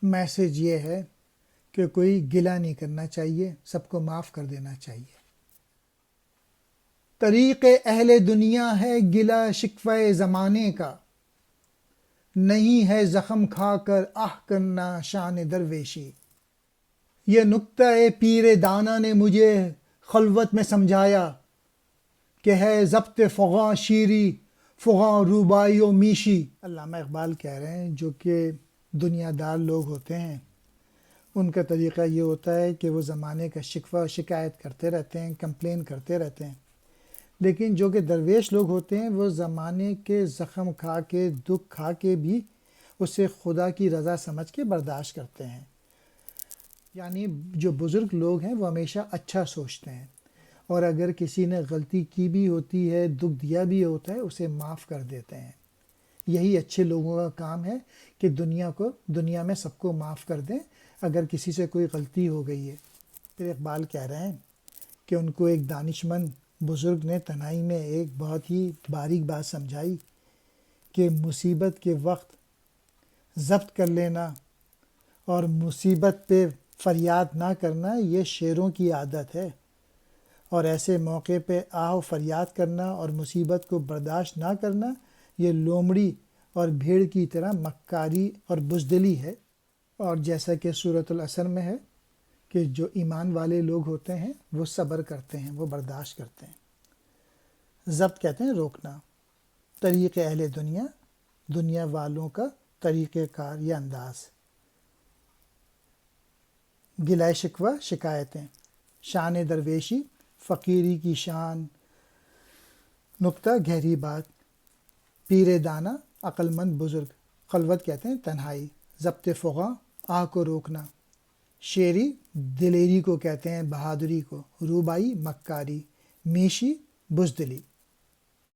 Message یہ ہے کہ کوئی گلہ نہیں کرنا چاہیے، سب کو معاف کر دینا چاہیے۔ طریق اہل دنیا ہے گلہ شکوہ زمانے کا، نہیں ہے زخم کھا کر آہ کرنا شان درویشی۔ یہ نکتہ پیر دانا نے مجھے خلوت میں سمجھایا کہ ہے ضبط فغاں شیری فغاں روبائی و میشی۔ علامہ اقبال کہہ رہے ہیں جو کہ دنیا دار لوگ ہوتے ہیں ان کا طریقہ یہ ہوتا ہے کہ وہ زمانے کا شکوہ و شکایت کرتے رہتے ہیں، کمپلین کرتے رہتے ہیں، لیکن جو کہ درویش لوگ ہوتے ہیں وہ زمانے کے زخم کھا کے دکھ کھا کے بھی اسے خدا کی رضا سمجھ کے برداشت کرتے ہیں۔ یعنی جو بزرگ لوگ ہیں وہ ہمیشہ اچھا سوچتے ہیں، اور اگر کسی نے غلطی کی بھی ہوتی ہے، دکھ دیا بھی ہوتا ہے، اسے معاف کر دیتے ہیں۔ یہی اچھے لوگوں کا کام ہے کہ دنیا میں سب کو معاف کر دیں اگر کسی سے کوئی غلطی ہو گئی ہے۔ پھر اقبال کہہ رہے ہیں کہ ان کو ایک دانشمند بزرگ نے تنہائی میں ایک بہت ہی باریک بات سمجھائی کہ مصیبت کے وقت ضبط کر لینا اور مصیبت پہ فریاد نہ کرنا یہ شیروں کی عادت ہے، اور ایسے موقع پہ آہ و فریاد کرنا اور مصیبت کو برداشت نہ کرنا یہ لومڑی اور بھیڑ کی طرح مکاری اور بزدلی ہے۔ اور جیسا کہ سورۃ العصر میں ہے کہ جو ایمان والے لوگ ہوتے ہیں وہ صبر کرتے ہیں، وہ برداشت کرتے ہیں۔ ضبط کہتے ہیں روکنا۔ طریق اہل دنیا، دنیا والوں کا طریقہ کار یا انداز۔ گلہ شکوہ شکایتیں۔ شان درویشی فقیری کی شان، نکتہ گہری بات۔ پیر دانا عقل مند بزرگ۔ خلوت کہتے ہیں تنہائی۔ ضبط فغاں آہ کو روکنا۔ شیری دلیری کو کہتے ہیں، بہادری کو۔ روبائی مکاری۔ میشی بزدلی۔